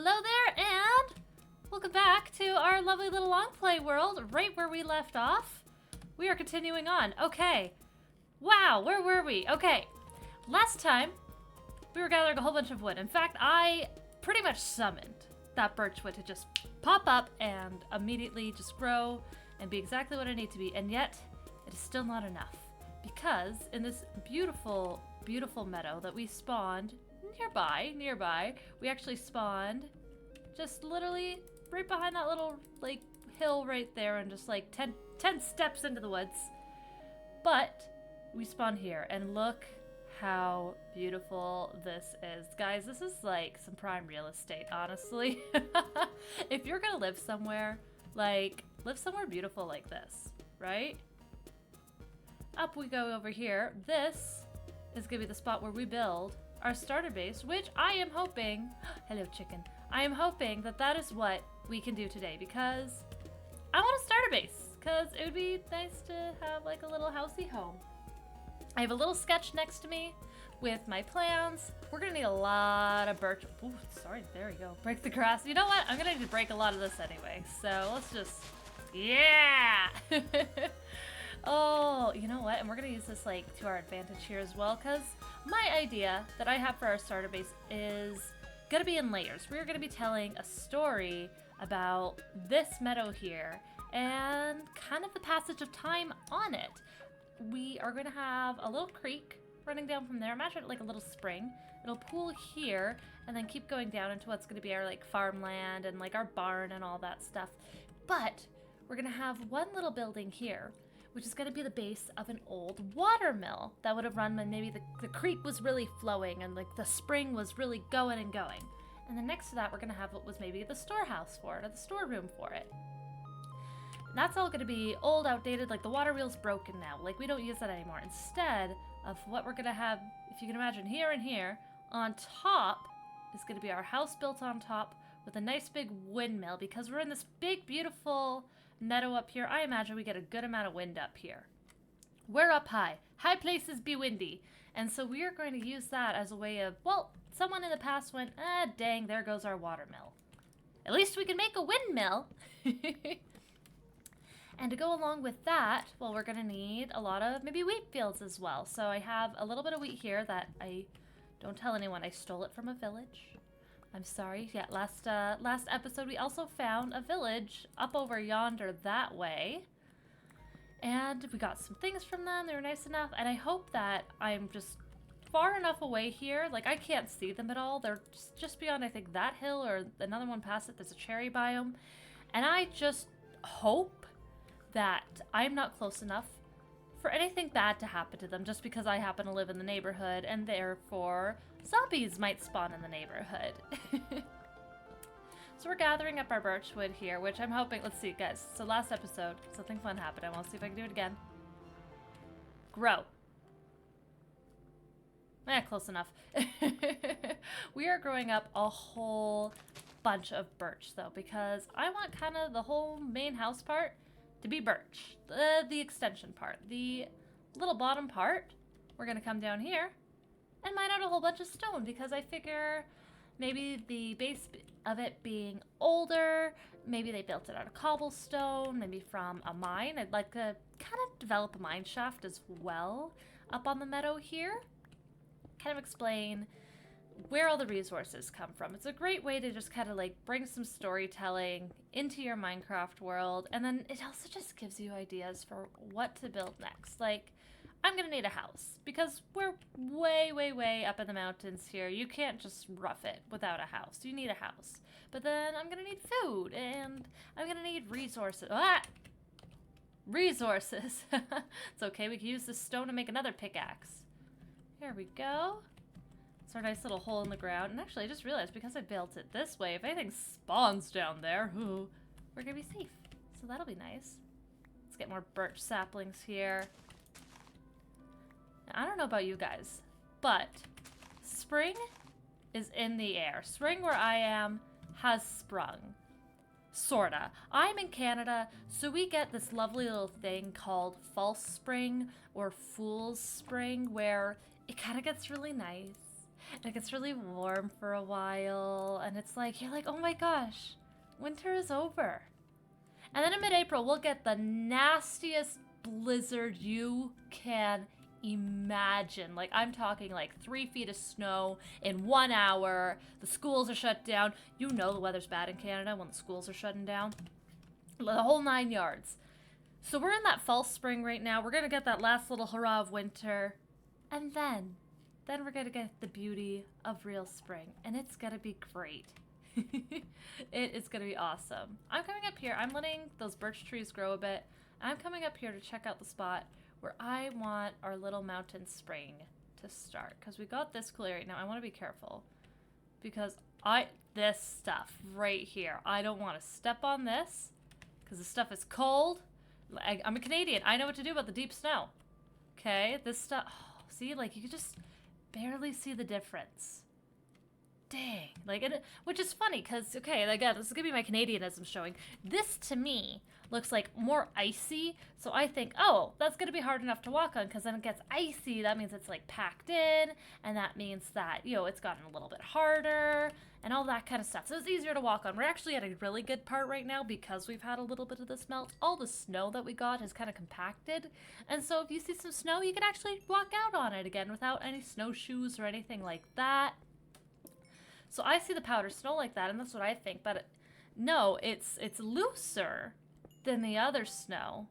Hello there, and welcome back to our lovely little Longplay world, right where we left off. We are continuing on. Okay. Wow, where were we? Okay. Last time, we were gathering a whole bunch of wood. In fact, I pretty much summoned that birchwood to just pop up and immediately just grow and be exactly what I need to be. And yet, it is still not enough. Because in this beautiful, beautiful meadow that we spawned nearby, we actually spawned just literally right behind that little, like, hill right there and just like 10 steps into the woods. But we spawned here and look how beautiful this is. Guys, this is like some prime real estate, honestly. If you're gonna live somewhere, like, live somewhere beautiful like this, right? Up we go over here. This is gonna be the spot where we build our starter base, which I am hoping, hello chicken, I am hoping that that is what we can do today, because I want a starter base, because it would be nice to have like a little housey home. I have a little sketch next to me with my plans. We're gonna need a lot of birch. Ooh, sorry, there we go. Break the grass. You know what? I'm gonna need to break a lot of this anyway, so let's just, yeah! Oh, you know what? And we're gonna use this like to our advantage here as well, because my idea that I have for our starter base is gonna be in layers. We're gonna be telling a story about this meadow here and kind of the passage of time on it. We are gonna have a little creek running down from there. Imagine it like a little spring. It'll pool here and then keep going down into what's gonna be our like farmland and like our barn and all that stuff. But we're gonna have one little building here, which is going to be the base of an old water mill that would have run when maybe the creek was really flowing and like the spring was really going and going. And then next to that, we're going to have what was maybe the storehouse for it, or the storeroom for it. And that's all going to be old, outdated, like the water wheel's broken now. Like, we don't use that anymore. Instead of what we're going to have, if you can imagine, here and here, on top is going to be our house built on top with a nice big windmill, because we're in this big, beautiful meadow up here. I imagine we get a good amount of wind up here. We're up high. High places be windy. And so we are going to use that as a way of, well, someone in the past went, dang, there goes our water mill. At least we can make a windmill. And to go along with that, well, we're going to need a lot of maybe wheat fields as well. So I have a little bit of wheat here that I don't tell anyone. I stole it from a village. I'm sorry. Yeah, last episode we also found a village up over yonder that way. And we got some things from them. They were nice enough. And I hope that I'm just far enough away here. Like, I can't see them at all. They're just beyond, I think, that hill or another one past it. There's a cherry biome. And I just hope that I'm not close enough for anything bad to happen to them just because I happen to live in the neighborhood, and therefore zombies might spawn in the neighborhood. So we're gathering up our birchwood here, which I'm hoping, let's see guys, so last episode something fun happened. I want to see if I can do it again. Grow. Close enough. We are growing up a whole bunch of birch though, because I want kind of the whole main house part to be birch. The extension part. The little bottom part, we're going to come down here and mine out a whole bunch of stone, because I figure maybe the base of it being older, maybe they built it out of cobblestone, maybe from a mine. I'd like to kind of develop a mine shaft as well up on the meadow here. Kind of explain where all the resources come from. It's a great way to just kind of like bring some storytelling into your Minecraft world, and then it also just gives you ideas for what to build next. Like, I'm gonna need a house because we're way up in the mountains here. You can't just rough it without a house. You need a house. But then I'm gonna need food, and I'm gonna need resources. Resources. It's okay, we can use this stone to make another pickaxe. Here we go. It's our nice little hole in the ground. And actually, I just realized, because I built it this way, if anything spawns down there, we're gonna be safe. So that'll be nice. Let's get more birch saplings here. Now, I don't know about you guys, but spring is in the air. Spring where I am has sprung. Sorta. I'm in Canada, so we get this lovely little thing called false spring or fool's spring, where it kind of gets really nice. And it gets really warm for a while, and it's like, you're like, oh my gosh, winter is over. And then in mid-April, we'll get the nastiest blizzard you can imagine. Like, I'm talking like 3 feet of snow in 1 hour. The schools are shut down. You know the weather's bad in Canada when the schools are shutting down. The whole 9 yards. So we're in that false spring right now. We're going to get that last little hurrah of winter. And then we're going to get the beauty of real spring. And it's going to be great. It is going to be awesome. I'm coming up here. I'm letting those birch trees grow a bit. I'm coming up here to check out the spot where I want our little mountain spring to start. Because we got this cool area. Now, I want to be careful. Because this stuff right here, I don't want to step on this. Because the stuff is cold. I'm a Canadian. I know what to do about the deep snow. Okay, this stuff... Oh, see, like, you can just barely see the difference. Dang. Like, which is funny, because, okay, again, this is going to be my Canadianism showing. This, to me, looks like more icy, so I think, oh, that's going to be hard enough to walk on, because then it gets icy. That means it's, like, packed in, and that means that, you know, it's gotten a little bit harder, and all that kind of stuff. So it's easier to walk on. We're actually at a really good part right now, because we've had a little bit of this melt. All the snow that we got has kind of compacted, and so if you see some snow, you can actually walk out on it again without any snowshoes or anything like that. So I see the powder snow like that, and that's what I think, but no, it's looser than the other snow,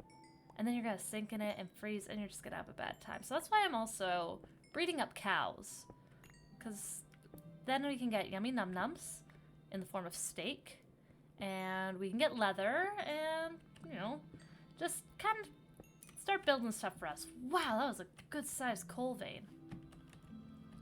and then you're going to sink in it and freeze, and you're just going to have a bad time. So that's why I'm also breeding up cows, because then we can get yummy num-nums in the form of steak, and we can get leather, and, you know, just kind of start building stuff for us. Wow, that was a good-sized coal vein.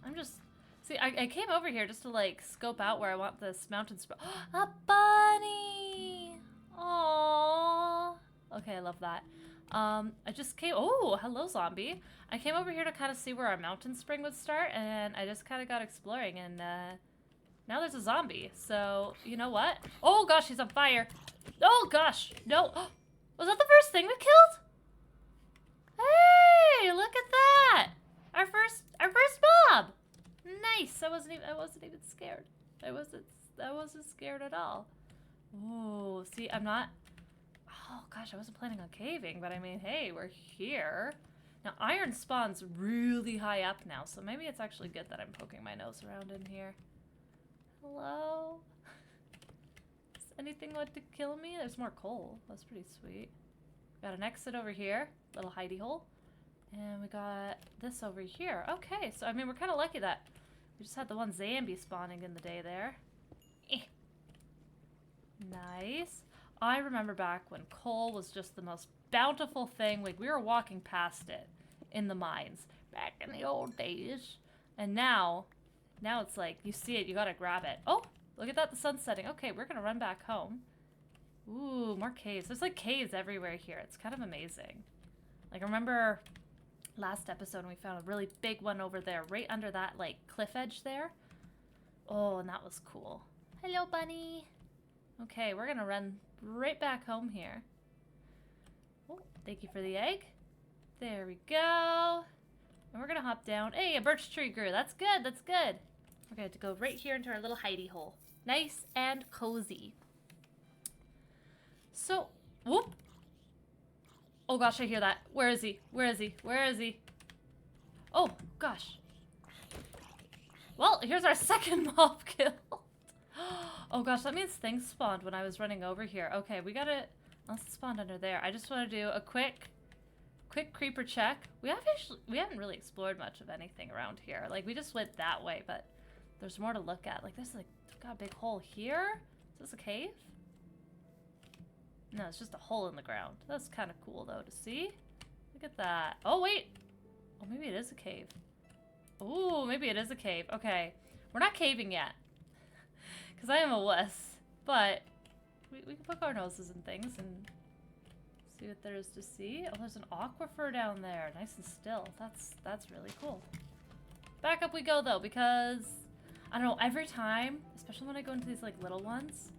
I'm just... See, I came over here just to, like, scope out where I want this mountain spot. A bunny! Aww. Okay, I love that. I just came... Oh, hello, zombie. I came over here to kind of see where our mountain spring would start, and I just kind of got exploring, and now there's a zombie. So, you know what? Oh, gosh, he's on fire. Oh, gosh. No. Was that the first thing we killed? Hey, look at that. Our first mob. Nice. I wasn't even scared. I wasn't scared at all. Ooh, see, I'm not... Oh, gosh, I wasn't planning on caving, but I mean, hey, we're here. Now, iron spawns really high up now, so maybe it's actually good that I'm poking my nose around in here. Hello? Does anything want to kill me? There's more coal. That's pretty sweet. Got an exit over here. Little hidey hole. And we got this over here. Okay, so I mean, we're kind of lucky that we just had the one zombie spawning in the day there. Eh. Nice. I remember back when coal was just the most bountiful thing. Like, we were walking past it in the mines back in the old days. And now it's like, you see it, you gotta grab it. Oh, look at that, the sun's setting. Okay, we're gonna run back home. Ooh, more caves. There's like caves everywhere here. It's kind of amazing. Like, I remember... last episode we found a really big one over there right under that like cliff edge there. Oh, and that was cool. Hello, bunny. Okay, we're gonna run right back home here. Oh, thank you for the egg. There we go. And we're gonna hop down. Hey, a birch tree grew. That's good, that's good. We're gonna have to go right here into our little hidey hole. Nice and cozy. So, whoop. Oh gosh, I hear that. Where is he? Where is he? Where is he? Oh gosh. Well, here's our second mob kill. Oh gosh, that means things spawned when I was running over here. Okay, we gotta... Unless it spawned under there. I just want to do a quick creeper check. We haven't really explored much of anything around here. Like, we just went that way, but there's more to look at. Like, there's like got a big hole here. Is this a cave? No, it's just a hole in the ground. That's kind of cool, though, to see. Look at that. Oh, wait. Oh, maybe it is a cave. Oh, maybe it is a cave. Okay. We're not caving yet. Because I am a wuss. But we can poke our noses in things and see what there is to see. Oh, there's an aquifer down there. Nice and still. That's really cool. Back up we go, though, because... I don't know, every time, especially when I go into these, like, little ones...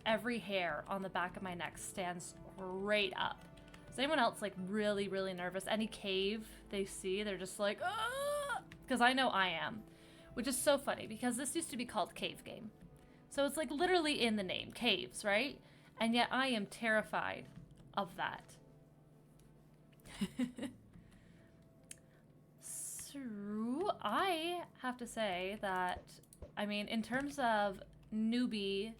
every hair on the back of my neck stands straight up. Is anyone else like really, really nervous? Any cave they see, they're just like, ah! Because I know I am. which is so funny because this used to be called Cave Game. So it's like literally in the name, caves, right? And yet I am terrified of that. So I have to say that, I mean, in terms of newbie,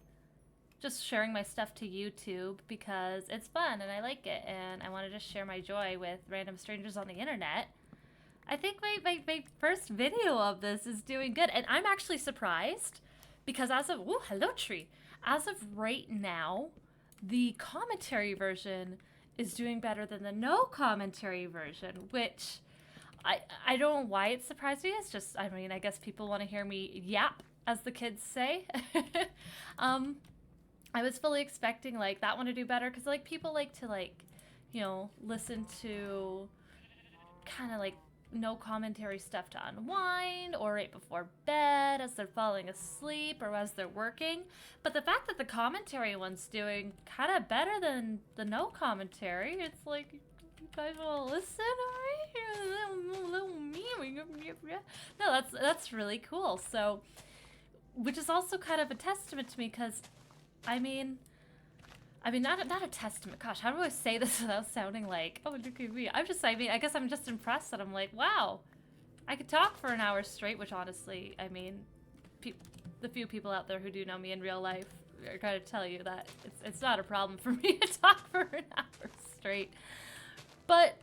just sharing my stuff to YouTube because it's fun and I like it and I want to just share my joy with random strangers on the internet. I think my first video of this is doing good, and I'm actually surprised because as of, oh, hello tree. As of right now, the commentary version is doing better than the no commentary version, which I don't know why it surprised me. It's just, I mean, I guess people want to hear me yap, as the kids say. I was fully expecting like that one to do better because like people like to like, you know, listen to kind of like no commentary stuff to unwind or right before bed as they're falling asleep or as they're working. But the fact that the commentary one's doing kind of better than the no commentary, it's like, you guys will listen, no, that's really cool. So, which is also kind of a testament to me because, I mean, not a testament. Gosh, how do I say this without sounding like, oh, look at me? I guess I'm just impressed that I'm like, wow, I could talk for an hour straight, which honestly, I mean, the few people out there who do know me in real life are going to tell you that it's not a problem for me to talk for an hour straight. But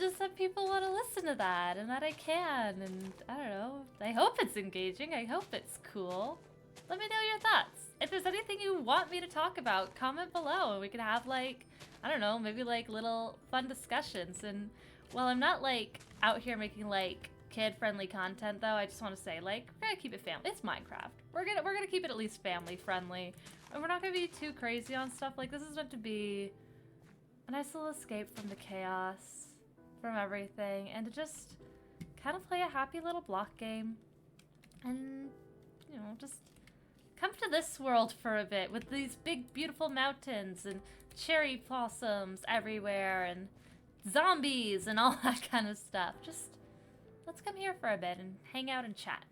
just that people want to listen to that and that I can, and I don't know. I hope it's engaging. I hope it's cool. Let me know your thoughts. If there's anything you want me to talk about, comment below and we can have like, I don't know, maybe like little fun discussions. And while I'm not like out here making like kid-friendly content though, I just want to say like, we're gonna keep it family. It's Minecraft. We're gonna keep it at least family-friendly. And we're not gonna be too crazy on stuff. Like this is meant to be a nice little escape from the chaos, from everything, and to just kind of play a happy little block game. And, you know, just come to this world for a bit with these big, beautiful mountains and cherry blossoms everywhere and zombies and all that kind of stuff. Just, let's come here for a bit and hang out and chat.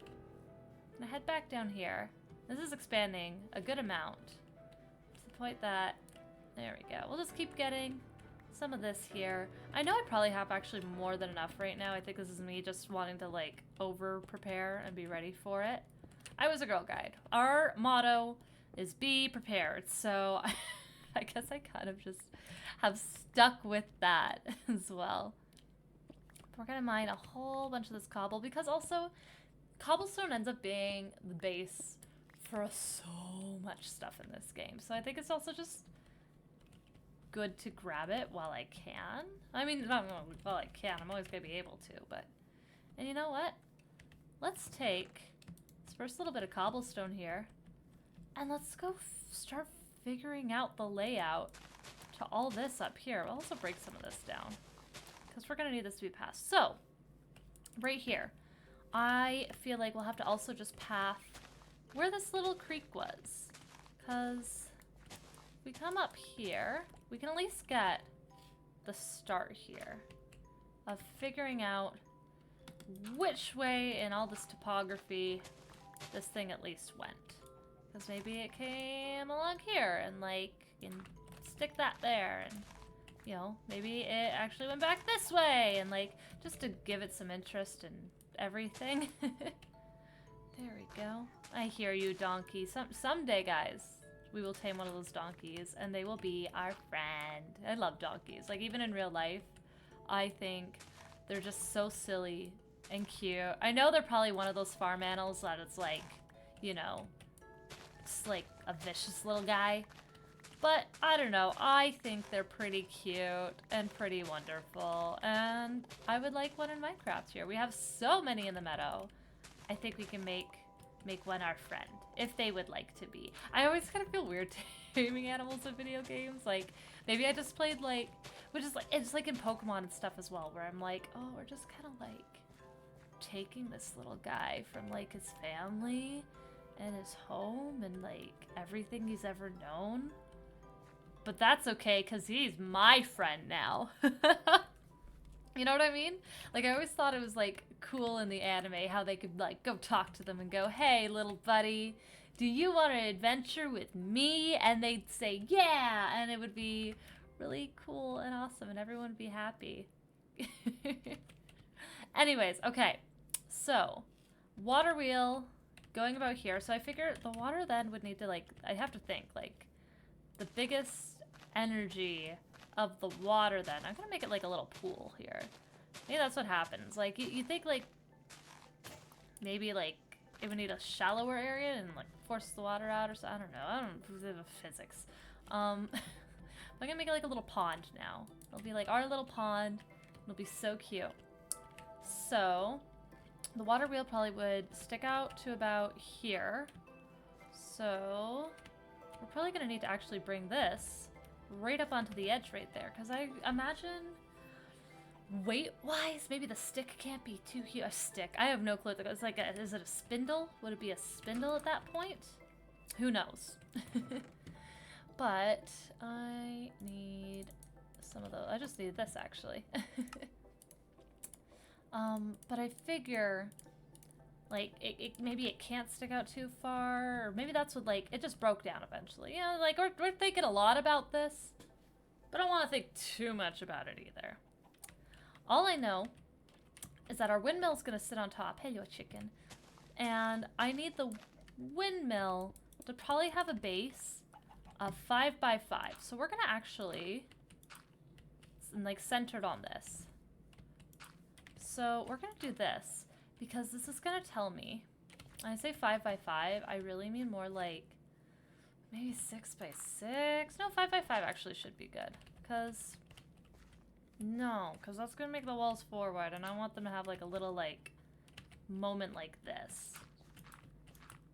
I'm gonna head back down here. This is expanding a good amount to the point that, there we go. We'll just keep getting some of this here. I know I probably have actually more than enough right now. I think this is me just wanting to like over-prepare and be ready for it. I was a Girl Guide. Our motto is be prepared. So I guess I kind of just have stuck with that as well. We're gonna mine a whole bunch of this cobble because also cobblestone ends up being the base for so much stuff in this game. So I think it's also just good to grab it while I can. I mean, not while I can. I'm always gonna be able to, but... And you know what? Let's take this first little bit of cobblestone here, and let's go start figuring out the layout to all this up here. We'll also break some of this down, because we're gonna need this to be passed. So, right here, I feel like we'll have to also just path where this little creek was, because we come up here, we can at least get the start here of figuring out which way in all this topography this thing at least went. Because maybe it came along here and like, you can stick that there, and you know, maybe it actually went back this way, and like, just to give it some interest and everything. There we go. I hear you, donkey. Someday, guys, we will tame one of those donkeys, and they will be our friend. I love donkeys. Like, even in real life, I think they're just so silly and cute. I know they're probably one of those farm animals that it's like, you know, just like a vicious little guy. But, I don't know. I think they're pretty cute and pretty wonderful. And I would like one in Minecraft here. We have so many in the meadow. I think we can make one our friend, if they would like to be. I always kind of feel weird taming animals in video games. Like, maybe I just played, like, which is like, it's like in Pokemon and stuff as well, where I'm like, oh, we're just kind of like taking this little guy from like his family and his home and like everything he's ever known. But that's okay, because he's my friend now. You know what I mean? Like, I always thought it was, like, cool in the anime how they could, like, go talk to them and go, hey, little buddy, do you want to adventure with me? And they'd say, yeah! And it would be really cool and awesome, and everyone would be happy. Anyways, okay. So, water wheel going about here. So I figure the water then would need to, like, I have to think, like, the biggest energy of the water then. I'm gonna make it like a little pool here. Maybe that's what happens. Like, you think, like, maybe, like, it would need a shallower area and, like, force the water out or something. I don't know. I don't know physics. I'm gonna make it like a little pond now. It'll be like our little pond. It'll be so cute. So, the water wheel probably would stick out to about here. So, we're probably gonna need to actually bring this right up onto the edge right there, because I imagine weight-wise, maybe the stick can't be too huge. A stick. I have no clue. It's like, is it a spindle? Would it be a spindle at that point? Who knows? But I need some of those. I just need this, actually. But I figure, like, maybe it can't stick out too far, or maybe that's what, like, it just broke down eventually. You know, like, we're thinking a lot about this, but I don't want to think too much about it either. All I know is that our windmill's gonna sit on top. Hello, chicken. And I need the windmill to probably have a base of 5 by 5. So we're gonna actually, like, centered on this. So we're gonna do this, because this is gonna tell me, when I say 5 by 5, I really mean more like maybe 6 by 6. No, 5 by 5 actually should be good, because that's gonna make the walls forward, and I want them to have, like, a little, like, moment like this.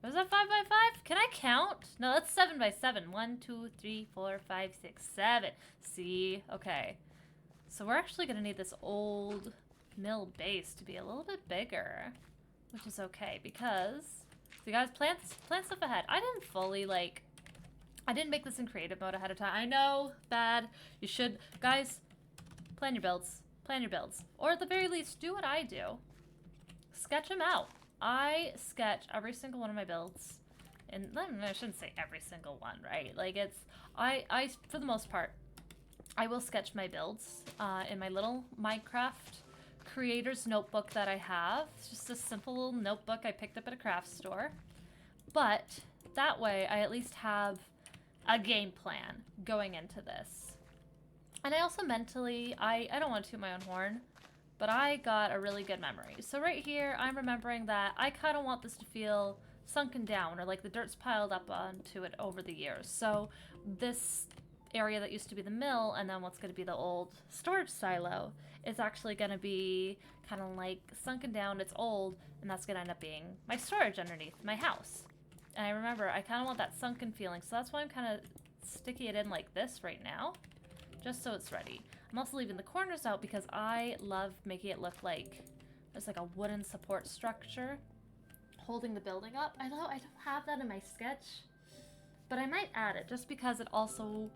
Was that 5 by 5? Can I count? No, that's 7 by 7. 1, 2, 3, 4, 5, 6, 7. See? Okay. So we're actually gonna need this old mill base to be a little bit bigger, which is okay, because, so you guys, plan stuff ahead. I didn't fully, like, I didn't make this in creative mode ahead of time. I know, bad. You should, guys, plan your builds. Plan your builds. Or at the very least, do what I do. Sketch them out. I sketch every single one of my builds. And I shouldn't say every single one, right? Like, it's, I for the most part, I will sketch my builds in my little Minecraft creator's notebook that I have. It's just a simple little notebook I picked up at a craft store. But that way, I at least have a game plan going into this. And I also mentally, I don't want to toot my own horn, but I got a really good memory. So right here, I'm remembering that I kind of want this to feel sunken down, or like the dirt's piled up onto it over the years. So this area that used to be the mill, and then what's going to be the old storage silo, is actually going to be kind of like sunken down. It's old, and that's going to end up being my storage underneath my house. And I remember I kind of want that sunken feeling, so that's why I'm kind of sticking it in like this right now, just so it's ready. I'm also leaving the corners out because I love making it look like there's like a wooden support structure holding the building up. I don't have that in my sketch, but I might add it just because it also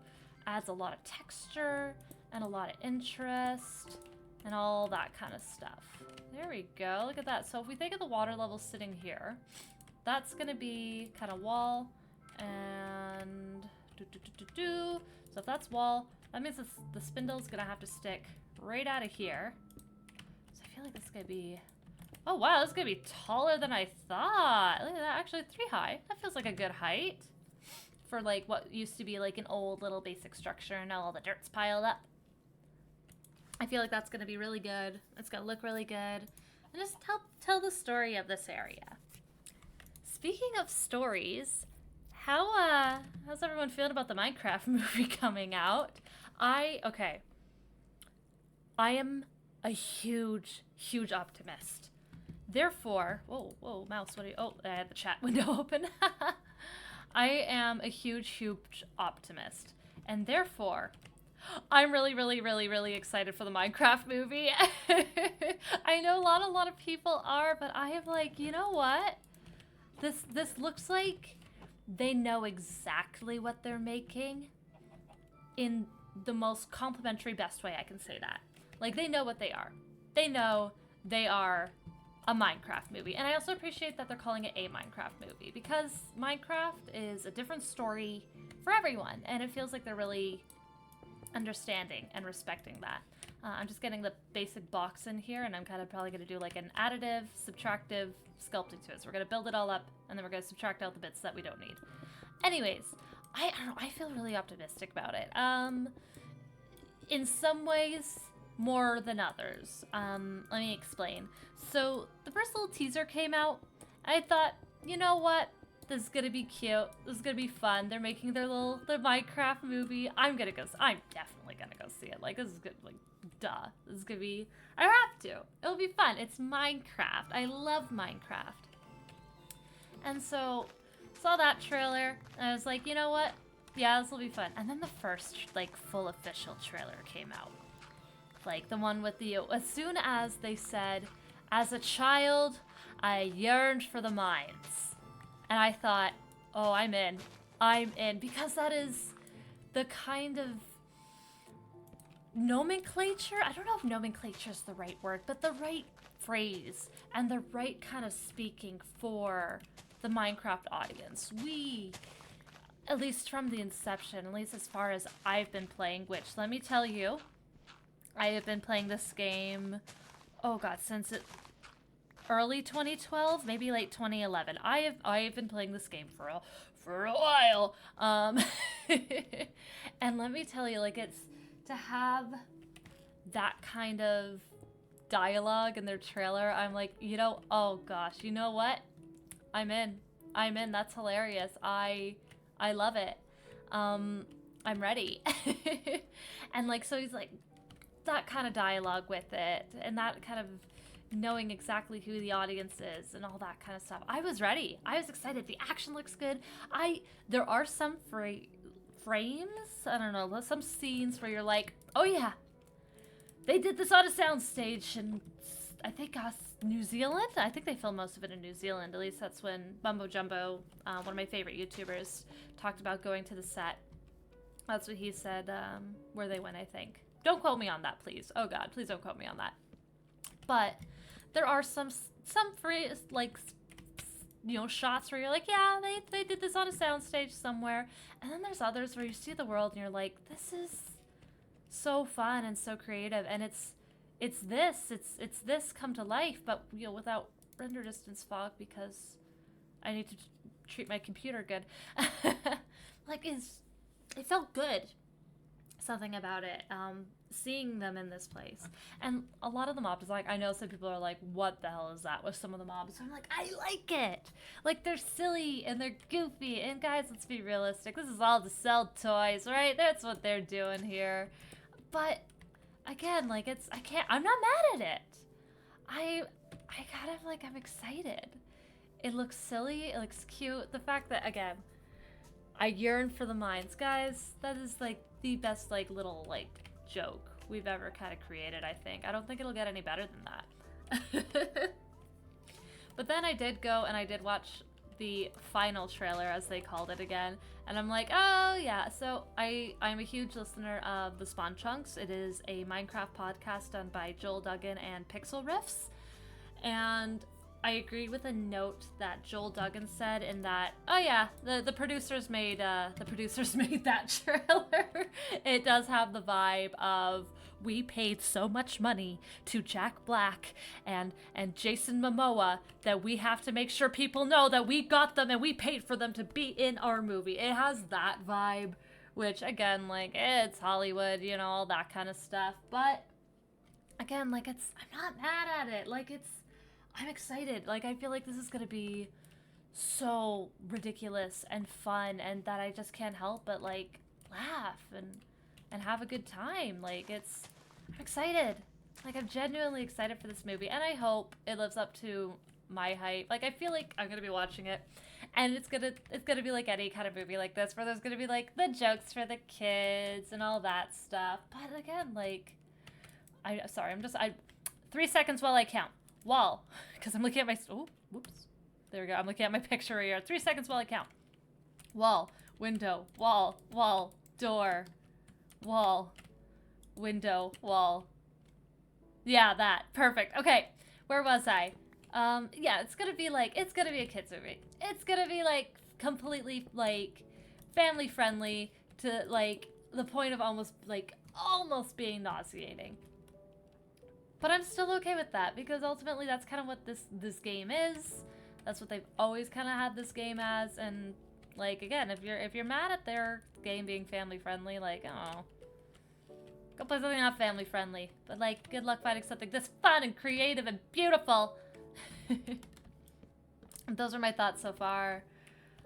adds a lot of texture and a lot of interest and all that kind of stuff. There we go. Look at that. So if we think of the water level sitting here, that's going to be kind of wall and So if that's wall, that means the spindle's going to have to stick right out of here. So I feel like this is going to be... Oh, wow. This is going to be taller than I thought. Look at that. Actually, 3 high. That feels like a good height for, like, what used to be, like, an old little basic structure, and now all the dirt's piled up. I feel like that's going to be really good. It's going to look really good. And just tell the story of this area. Speaking of stories, how's everyone feeling about the Minecraft movie coming out? Okay. I am a huge, huge optimist. Therefore, whoa, mouse, what are you, oh, I had the chat window open. I am a huge, huge optimist. And therefore, I'm really, really, really, really excited for the Minecraft movie. I know a lot of people are, but I have like, you know what? This looks like they know exactly what they're making in the most complimentary, best way I can say that. Like, they know what they are. They know they are a Minecraft movie. And I also appreciate that they're calling it a Minecraft movie, because Minecraft is a different story for everyone, and it feels like they're really understanding and respecting that. I'm just getting the basic box in here, and I'm kind of probably going to do like an additive, subtractive sculpting to it. So we're going to build it all up, and then we're going to subtract out the bits that we don't need. Anyways, I don't know, I feel really optimistic about it. In some ways, more than others. Let me explain. So the first little teaser came out. I thought, you know what? This is gonna be cute. This is gonna be fun. They're making their Minecraft movie. I'm definitely gonna go see it. Like, this is good. Like, duh. This is gonna be. I have to. It'll be fun. It's Minecraft. I love Minecraft. And so, saw that trailer, and I was like, you know what? Yeah, this will be fun. And then the first, like, full official trailer came out. Like, the one with the, as soon as they said, as a child, I yearned for the mines. And I thought, oh, I'm in. I'm in. Because that is the kind of nomenclature. I don't know if nomenclature is the right word, but the right phrase and the right kind of speaking for the Minecraft audience. We, at least from the inception, at least as far as I've been playing, which, let me tell you, I have been playing this game, oh god, since early 2012, maybe late 2011. I have been playing this game for a while. And let me tell you, like, it's to have that kind of dialogue in their trailer. I'm like, you know, oh gosh, you know what? I'm in. That's hilarious. I love it. I'm ready. And like, so he's like, that kind of dialogue with it, and that kind of knowing exactly who the audience is and all that kind of stuff. I was ready. I was excited. The action looks good. There are some frames, I don't know, some scenes where you're like, oh yeah, they did this on a soundstage in, I think, New Zealand? I think they filmed most of it in New Zealand. At least that's when Bumbo Jumbo, one of my favorite YouTubers, talked about going to the set. That's what he said, where they went, I think. Don't quote me on that, please. Oh god, please don't quote me on that. But there are some free, like, you know, shots where you're like, yeah, they did this on a soundstage somewhere. And then there's others where you see the world and you're like, this is so fun and so creative. And it's this come to life, but, you know, without render distance fog, because I need to treat my computer good. Like, it felt good. Something about it, seeing them in this place. And a lot of the mobs, like, I know some people are like, what the hell is that with some of the mobs? So I'm like, I like it. Like, they're silly and they're goofy. And guys, let's be realistic. This is all to sell toys, right? That's what they're doing here. But again, like, I'm not mad at it. I kind of, like, I'm excited. It looks silly. It looks cute. The fact that, again, I yearn for the mines. Guys, that is, like, the best, like, little, like, joke we've ever kind of created, I think. I don't think it'll get any better than that. But then I did go and I did watch the final trailer, as they called it again, and I'm like, oh yeah. So I'm a huge listener of the Spawn Chunks. It is a Minecraft podcast done by Joel Duggan and Pixel Riffs, and I agree with a note that Joel Duggan said in that, oh yeah, the producers made that trailer. It does have the vibe of, we paid so much money to Jack Black and Jason Momoa that we have to make sure people know that we got them and we paid for them to be in our movie. It has that vibe, which, again, like, it's Hollywood, you know, all that kind of stuff. But again, like, I'm not mad at it. Like, I'm excited. Like, I feel like this is gonna be so ridiculous and fun, and that I just can't help but, like, laugh and have a good time. Like, I'm excited. Like, I'm genuinely excited for this movie, and I hope it lives up to my hype. Like, I feel like I'm gonna be watching it, and it's gonna be like any kind of movie like this, where there's gonna be, like, the jokes for the kids and all that stuff. But again, like, 3 seconds while I count. Wall, because I'm looking at my, oh, whoops, there we go. I'm looking at my picture right here. 3 seconds while I count. Wall, window, wall, door, wall, window, wall, Yeah, that. Perfect. Okay, where was I? Yeah, it's gonna be a kids movie. It's gonna be like completely like family friendly to like the point of almost being nauseating. But I'm still okay with that because ultimately that's kind of what this game is. That's what they've always kind of had this game as, and like again, if you're mad at their game being family friendly, like oh, go play something not family friendly. But like, good luck finding something this fun and creative and beautiful. Those are my thoughts so far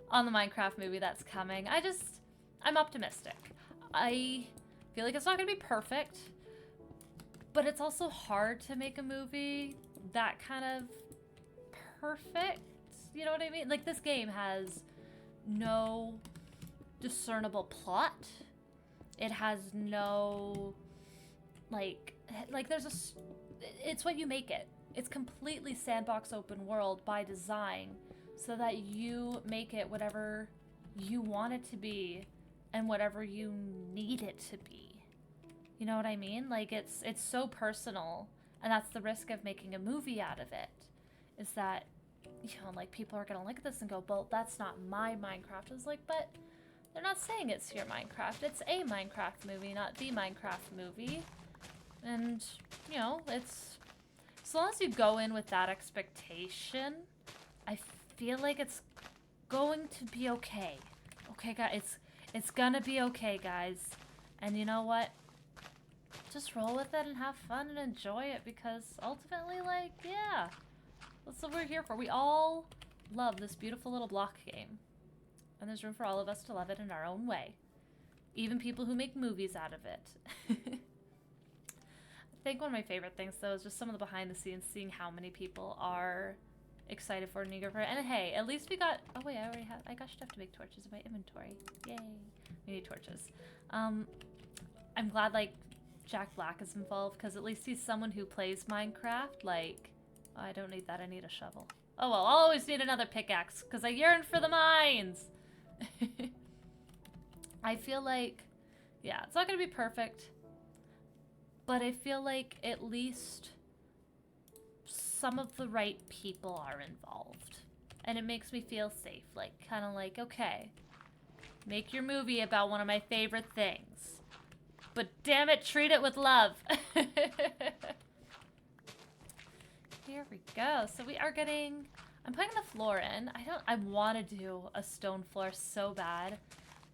on the Minecraft movie that's coming. I'm optimistic. I feel like it's not gonna be perfect, but it's also hard to make a movie that kind of perfect. You know what I mean? Like, this game has no discernible plot. It has no, like there's it's what you make it. It's completely sandbox open world by design so that you make it whatever you want it to be and whatever you need it to be. You know what I mean? Like, it's so personal, and that's the risk of making a movie out of it, is that, you know, like, people are gonna look at this and go, well, that's not my Minecraft. It's like, but they're not saying it's your Minecraft. It's a Minecraft movie, not the Minecraft movie. And, you know, it's, as long as you go in with that expectation, I feel like it's going to be okay. Okay, guys, it's gonna be okay, guys. And you know what? Just roll with it and have fun and enjoy it, because ultimately, like, yeah, that's what we're here for. We all love this beautiful little block game, and there's room for all of us to love it in our own way, even people who make movies out of it. I think one of my favorite things, though, is just some of the behind the scenes, seeing how many people are excited for it and eager for it. And hey, at least we got, oh wait, I got stuff to make torches in my inventory. Yay. We need torches. I'm glad, like, Jack Black is involved, because at least he's someone who plays Minecraft. Like, oh, I don't need that, I need a shovel. Oh well, I'll always need another pickaxe, because I yearn for the mines! I feel like, yeah, it's not gonna be perfect, but I feel like at least some of the right people are involved. And it makes me feel safe, like, kind of like, okay, make your movie about one of my favorite things. But damn it, treat it with love. Here we go. So we are getting, I'm putting the floor in. I want to do a stone floor so bad,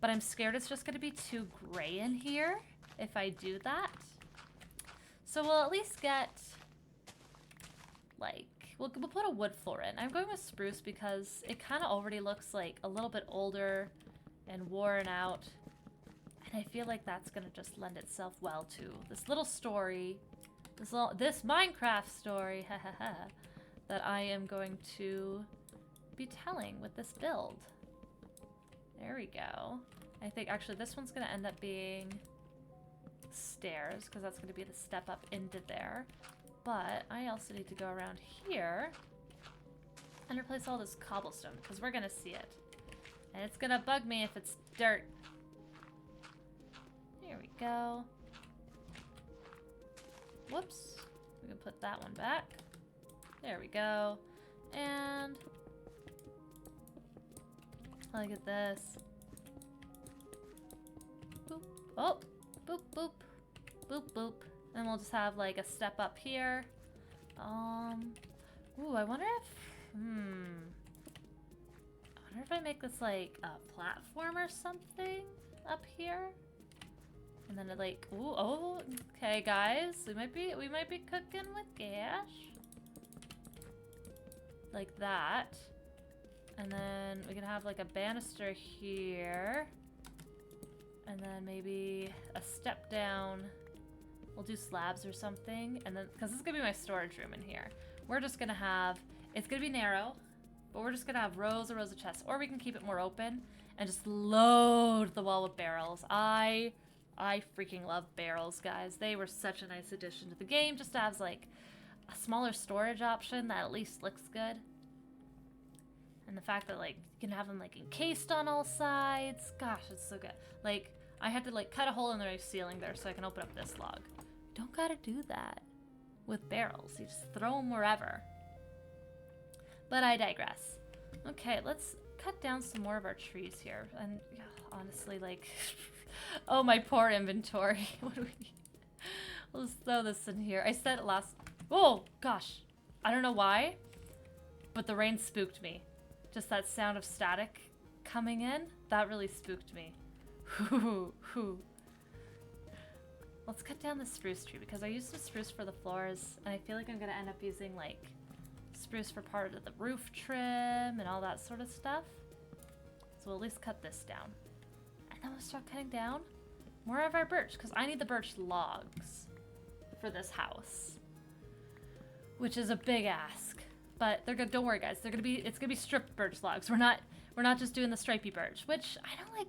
but I'm scared it's just going to be too gray in here if I do that. So we'll at least get, like, we'll put a wood floor in. I'm going with spruce because it kind of already looks like a little bit older and worn out. And I feel like that's gonna just lend itself well to this little story, this Minecraft story, that I am going to be telling with this build. There we go. I think actually this one's gonna end up being stairs, because that's gonna be the step up into there. But I also need to go around here and replace all this cobblestone, because we're gonna see it. And it's gonna bug me if it's dirt. Here we go. Whoops. We can put that one back. There we go. And look at this. Boop. Oh, boop, boop. Boop, boop. And we'll just have like a step up here. Ooh, I wonder if, I wonder if I make this like a platform or something up here. And then it like, ooh, oh, okay, guys, we might be cooking with gas, like that. And then we can have like a banister here, and then maybe a step down. We'll do slabs or something, and then because this is gonna be my storage room in here, we're just gonna have, it's gonna be narrow, but we're just gonna have rows and rows of chests, or we can keep it more open and just load the wall with barrels. I freaking love barrels, guys. They were such a nice addition to the game, just to have like a smaller storage option that at least looks good. And the fact that like you can have them like encased on all sides. Gosh, it's so good. Like I had to like cut a hole in the ceiling there so I can open up this log. Don't gotta do that. with barrels. You just throw them wherever. But I digress. Okay, let's cut down some more of our trees here. And yeah, honestly, like, oh, my poor inventory. What do we need? Let's throw this in here. I said it last. Oh, gosh. I don't know why, but the rain spooked me. Just that sound of static coming in, that really spooked me. Let's cut down the spruce tree because I used the spruce for the floors, and I feel like I'm gonna end up using like spruce for part of the roof trim and all that sort of stuff. So we'll at least cut this down. And then we'll start cutting down more of our birch because I need the birch logs for this house, which is a big ask. But they're good. Don't worry, guys. It's gonna be stripped birch logs. We're not just doing the stripy birch, which I don't like.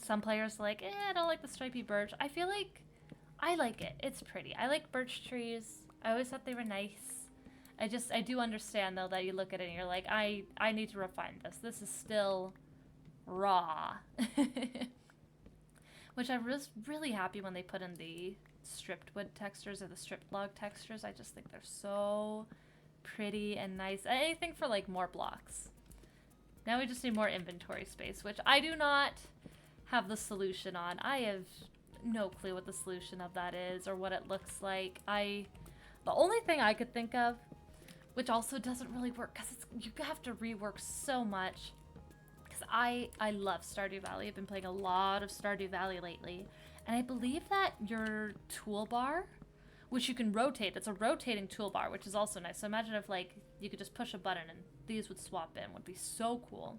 Some players are like, I don't like the stripy birch. I feel like I like it. It's pretty. I like birch trees. I always thought they were nice. I do understand though that you look at it and you're like, I need to refine this. This is still raw. Which I was really happy when they put in the stripped wood textures or the stripped log textures. I just think they're so pretty and nice. Anything for like more blocks. Now we just need more inventory space, which I do not have the solution on. I have no clue what the solution of that is or what it looks like. The only thing I could think of, which also doesn't really work because you have to rework so much. Because I love Stardew Valley. I've been playing a lot of Stardew Valley lately. And I believe that your toolbar, which you can rotate, it's a rotating toolbar, which is also nice. So imagine if like you could just push a button and these would swap in, would be so cool.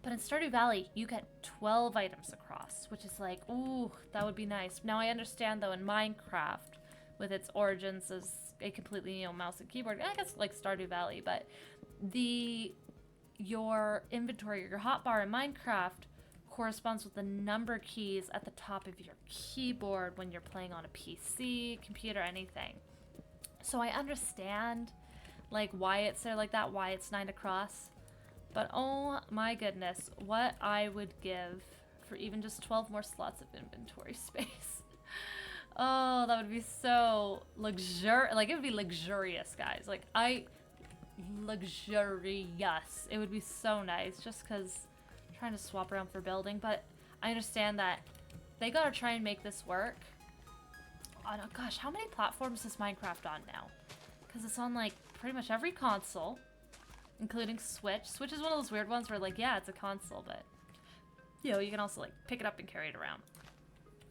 But in Stardew Valley, you get 12 items across, which is like, ooh, that would be nice. Now I understand though in Minecraft, with its origins as a completely, mouse and keyboard, I guess like Stardew Valley, but your inventory, your hotbar in Minecraft corresponds with the number keys at the top of your keyboard when you're playing on a PC, computer, anything. So I understand like why it's there like that, why it's 9 across. But oh my goodness, what I would give for even just 12 more slots of inventory space. Oh, that would be so luxurious. Like, it would be luxurious, guys. Like, luxurious. It would be so nice just because I'm trying to swap around for building. But I understand that they gotta try and make this work. Oh, no, gosh, how many platforms is Minecraft on now? Because it's on, like, pretty much every console. Including Switch. Switch is one of those weird ones where, like, yeah, it's a console, but, you can also, like, pick it up and carry it around.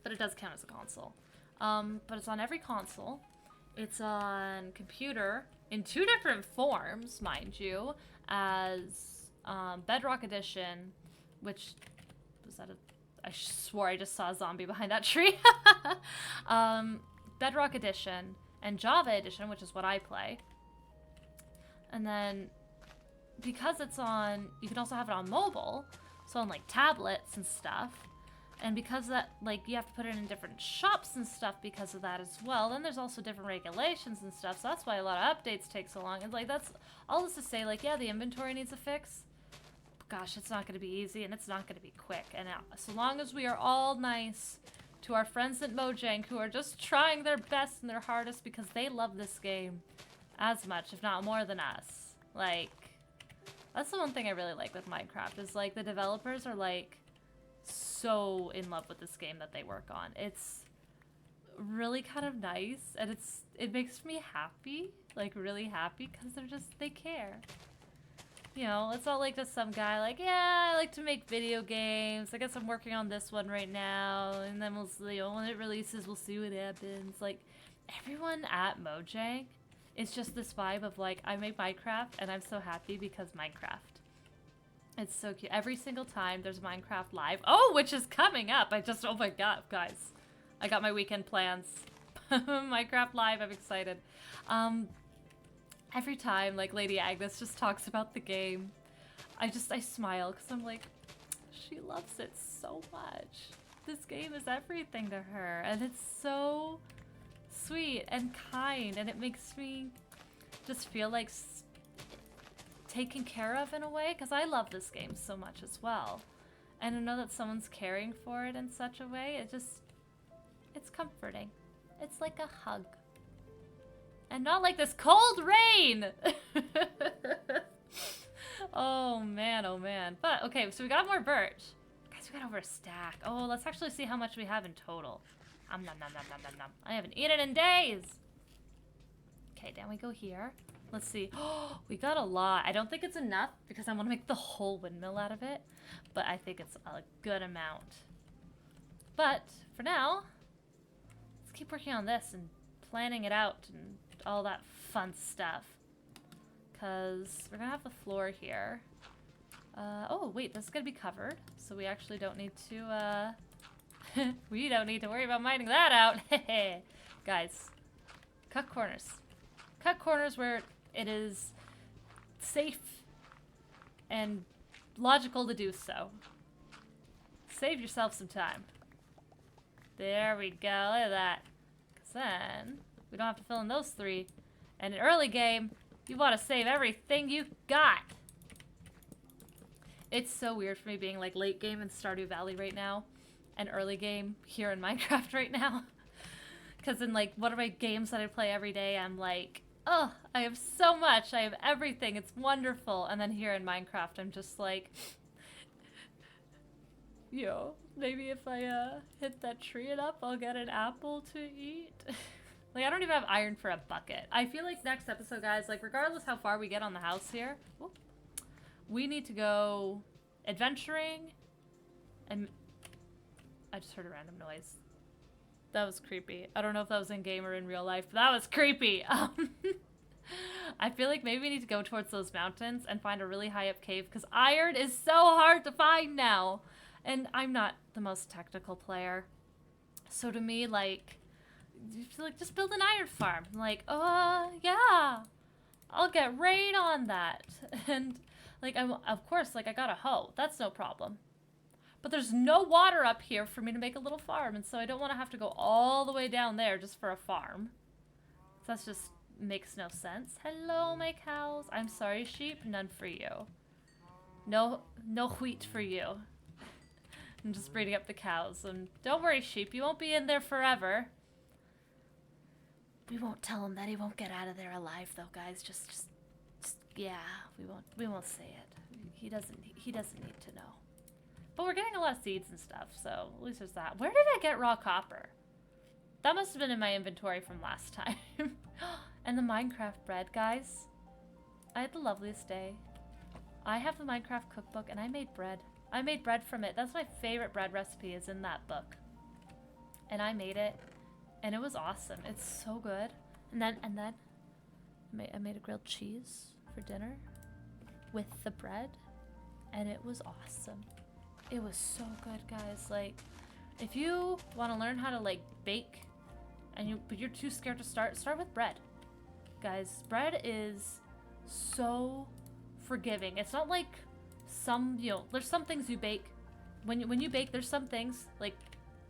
But it does count as a console. But it's on every console. It's on computer in 2 different forms, mind you, as Bedrock Edition, which, was that I swore I just saw a zombie behind that tree. Bedrock Edition and Java Edition, which is what I play. And then because it's on, you can also have it on mobile, so on like tablets and stuff. And because that, like, you have to put it in different shops and stuff because of that as well. Then there's also different regulations and stuff, so that's why a lot of updates take so long. And like, that's all this to say, like, yeah, the inventory needs a fix. But gosh, it's not going to be easy and it's not going to be quick. And so long as we are all nice to our friends at Mojang who are just trying their best and their hardest because they love this game as much, if not more than us. Like, that's the one thing I really like with Minecraft is, like, the developers are, like, so in love with this game that they work on. It's really kind of nice, and it makes me happy, like, really happy, because they care. It's not like just some guy, like, yeah, I like to make video games. I guess I'm working on this one right now, and then we'll see, when it releases, we'll see what happens. Like, everyone at Mojang, it's just this vibe of, like, I make Minecraft, and I'm so happy because Minecraft. It's so cute. Every single time there's Minecraft Live. Oh, which is coming up. Oh my god, guys. I got my weekend plans. Minecraft Live, I'm excited. Every time, like, Lady Agnes just talks about the game, I smile, because I'm like, she loves it so much. This game is everything to her, and it's so sweet and kind, and it makes me just feel like taken care of in a way, because I love this game so much as well. And to know that someone's caring for it in such a way, it's comforting. It's like a hug. And not like this cold rain! Oh man, oh man. But, okay, so we got more birch. Guys, we got over a stack. Oh, let's actually see how much we have in total. Nom nom nom nom nom nom nom. I haven't eaten in days! Okay, down we go here. Let's see. Oh, we got a lot. I don't think it's enough because I want to make the whole windmill out of it. But I think it's a good amount. But, for now, let's keep working on this and planning it out and all that fun stuff. Because we're going to have the floor here. Oh, wait, this is going to be covered. So we actually don't need to, we don't need to worry about mining that out. Guys, cut corners. Cut corners where it is safe and logical to do so. Save yourself some time. There we go, look at that. Because then, we don't have to fill in those 3. And in early game, you want to save everything you got. It's so weird for me being like late game in Stardew Valley right now. And early game here in Minecraft right now. Because in like one of my games that I play every day, I'm like, oh, I have so much. I have everything. It's wonderful. And then here in Minecraft, I'm just like, yo, maybe if I hit that tree it up, I'll get an apple to eat. Like, I don't even have iron for a bucket. I feel like next episode, guys, like, regardless how far we get on the house here, we need to go adventuring. And I just heard a random noise. That was creepy. I don't know if that was in-game or in real life, but that was creepy. I feel like maybe we need to go towards those mountains and find a really high-up cave, because iron is so hard to find now. And I'm not the most technical player. So to me, like just build an iron farm. I'm like, yeah, I'll get right on that. And like, of course, like I got a hoe. That's no problem. But there's no water up here for me to make a little farm, and so I don't want to have to go all the way down there just for a farm. So that just makes no sense. Hello, my cows. I'm sorry, sheep. None for you. No wheat for you. I'm just breeding up the cows. And don't worry, sheep. You won't be in there forever. We won't tell him that he won't get out of there alive, though, guys. Just yeah. We won't say it. He doesn't need to know. But we're getting a lot of seeds and stuff, so at least there's that. Where did I get raw copper? That must have been in my inventory from last time. And the Minecraft bread, guys. I had the loveliest day. I have the Minecraft cookbook, and I made bread. I made bread from it. That's my favorite bread recipe, is in that book. And I made it, and it was awesome. It's so good. And then I made a grilled cheese for dinner with the bread, and it was awesome. It was so good, guys. Like, if you want to learn how to like bake, but you're too scared to start with bread. Guys, bread is so forgiving. It's not like there's some things you bake. When you bake, there's some things like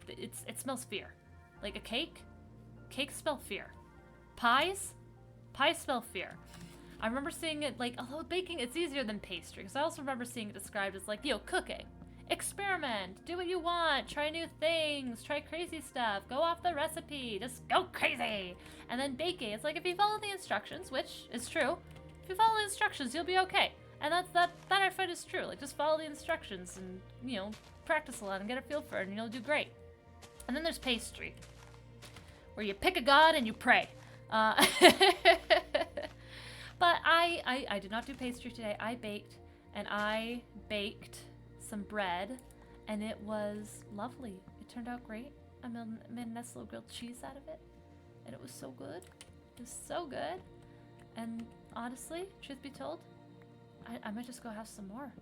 it smells fear. Like a cakes smell fear. Pies smell fear. I remember seeing it like, although baking it's easier than pastry, because I also remember seeing it described as like, cooking. Experiment, do what you want, try new things, try crazy stuff, go off the recipe, just go crazy. And then baking, it's like if you follow the instructions, which is true, if you follow the instructions, you'll be okay. And that I find is true. Like, just follow the instructions and, practice a lot and get a feel for it, and you'll do great. And then there's pastry, where you pick a god and you pray. But I did not do pastry today. I baked some bread, and it was lovely. It turned out great. I made a nice little grilled cheese out of it, and it was so good. It was so good. And honestly, truth be told, I might just go have some more.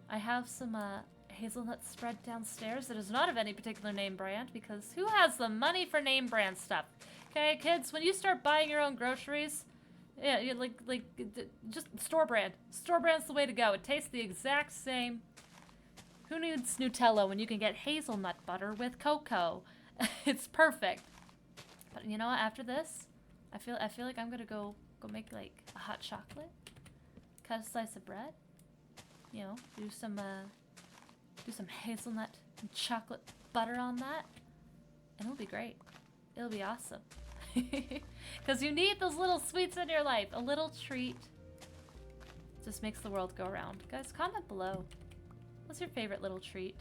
I have some hazelnut spread downstairs that is not of any particular name brand, because who has the money for name brand stuff? Okay, kids, when you start buying your own groceries, yeah, just store brand. Store brand's the way to go. It tastes the exact same. Who needs Nutella when you can get hazelnut butter with cocoa? It's perfect. But you know what? After this, I feel like I'm gonna go make like a hot chocolate. Cut a slice of bread. Do some hazelnut and chocolate butter on that, and it'll be great. It'll be awesome. Because you need those little sweets in your life. A little treat just makes the world go around. Guys, comment below. What's your favorite little treat?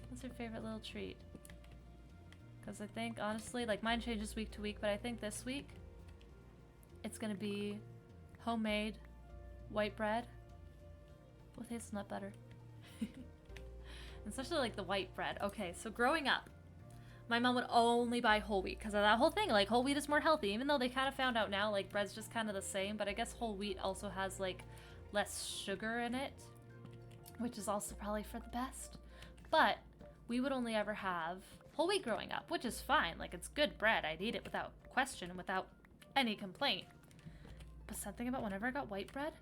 What's your favorite little treat? Because I think, honestly, like mine changes week to week, but I think this week it's gonna be homemade white bread with hazelnut butter. Especially like the white bread. Okay, so growing up, my mom would only buy whole wheat because of that whole thing. Like, whole wheat is more healthy, even though they kind of found out now, like, bread's just kind of the same. But I guess whole wheat also has, like, less sugar in it, which is also probably for the best. But we would only ever have whole wheat growing up, which is fine. Like, it's good bread. I'd eat it without question, without any complaint. But something about whenever I got white bread,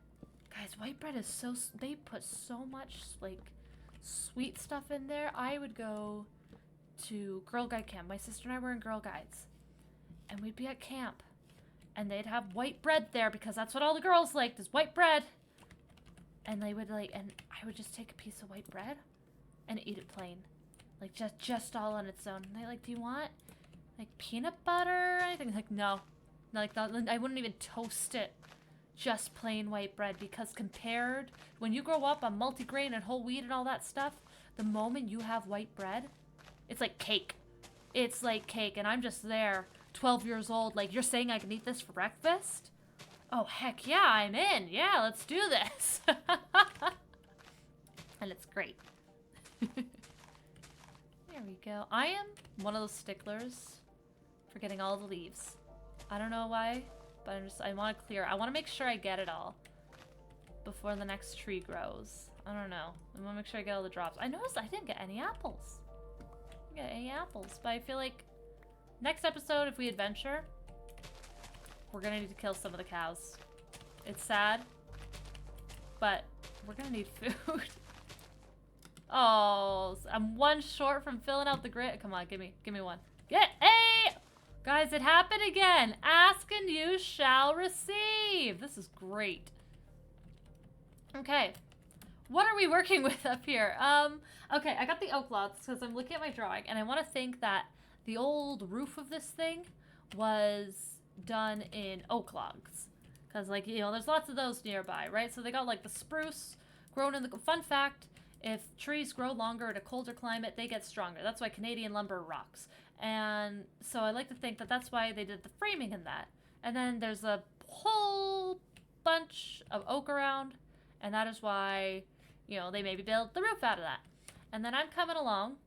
guys, white bread is so... They put so much, like, sweet stuff in there. I would go to Girl Guide camp. My sister and I were in Girl Guides. And we'd be at camp. And they'd have white bread there because that's what all the girls liked, is white bread. And they would, like... And I would just take a piece of white bread and eat it plain. Like, just all on its own. And they're like, do you want, like, peanut butter or anything? Like, no. Like, I wouldn't even toast it. Just plain white bread. Because compared, when you grow up on multigrain and whole wheat and all that stuff, the moment you have white bread, it's like cake. It's like cake. And I'm just there, 12 years old. Like, you're saying I can eat this for breakfast? Oh, heck yeah, I'm in. Yeah, let's do this. And it's great. There we go. I am one of those sticklers for getting all the leaves. I don't know why, but I want to clear. I want to make sure I get it all before the next tree grows. I don't know. I want to make sure I get all the drops. I noticed I didn't get any apples. I didn't get any apples, but I feel like next episode, if we adventure, we're going to need to kill some of the cows. It's sad, but we're going to need food. Oh, I'm one short from filling out the grid. Come on, give me one. Hey! Guys, it happened again. Ask and you shall receive. This is great. Okay. What are we working with up here? Okay, I got the oak logs because I'm looking at my drawing and I want to think that the old roof of this thing was done in oak logs. Because, like, you know, there's lots of those nearby, right? So they got, like, the spruce grown in the... Fun fact... If trees grow longer in a colder climate, they get stronger. That's why Canadian lumber rocks. And so I like to think that that's why they did the framing in that. And then there's a whole bunch of oak around. And that is why, you know, they maybe built the roof out of that. And then I'm coming along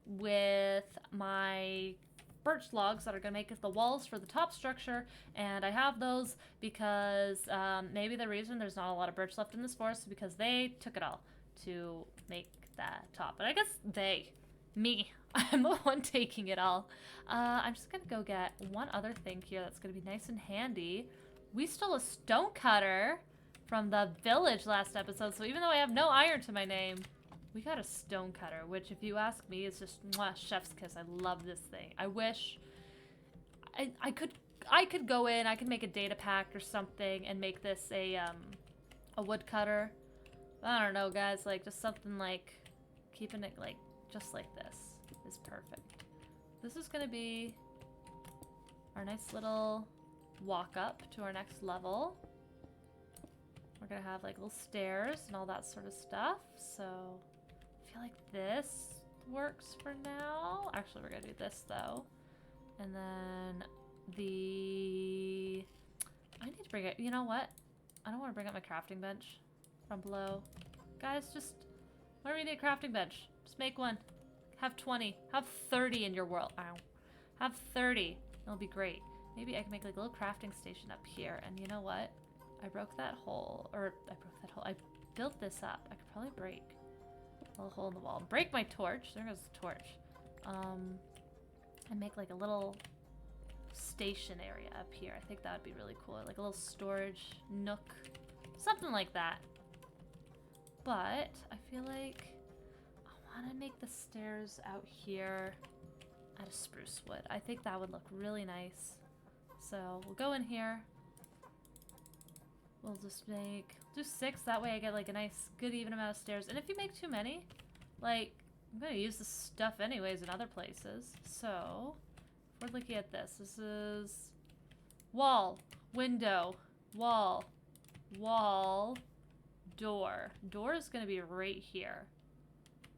with my birch logs that are going to make the walls for the top structure. And I have those because maybe the reason there's not a lot of birch left in this forest is because they took it all to make that top. But I guess me, I'm the one taking it all. I'm just gonna go get one other thing here that's gonna be nice and handy. We stole a stone cutter from the village last episode, so even though I have no iron to my name, we got a stone cutter, which if you ask me is just mwah, chef's kiss. I love this thing. I wish I could go in, I could make a data pack or something and make this a woodcutter. I don't know, guys, like, just something like keeping it, like, just like this is perfect. This is gonna be our nice little walk up to our next level. We're gonna have, like, little stairs and all that sort of stuff, so I feel like this works for now. Actually, we're gonna do this, though. And then I need to bring it, you know what? I don't want to bring up my crafting bench from below. Guys, just whenever you need a crafting bench, just make one. Have 20. Have 30 in your world. Ow. Have 30. It'll be great. Maybe I can make like a little crafting station up here. And you know what? I broke that hole. I built this up. I could probably break a little hole in the wall. Break my torch. There goes the torch. And make like a little station area up here. I think that would be really cool. Like a little storage nook. Something like that. But I feel like I want to make the stairs out here out of spruce wood. I think that would look really nice. So we'll go in here. We'll just do 6. That way I get like a nice, good, even amount of stairs. And if you make too many, like, I'm going to use this stuff anyways in other places. So we're looking at this, this is wall, window, wall, wall, door. Door is going to be right here.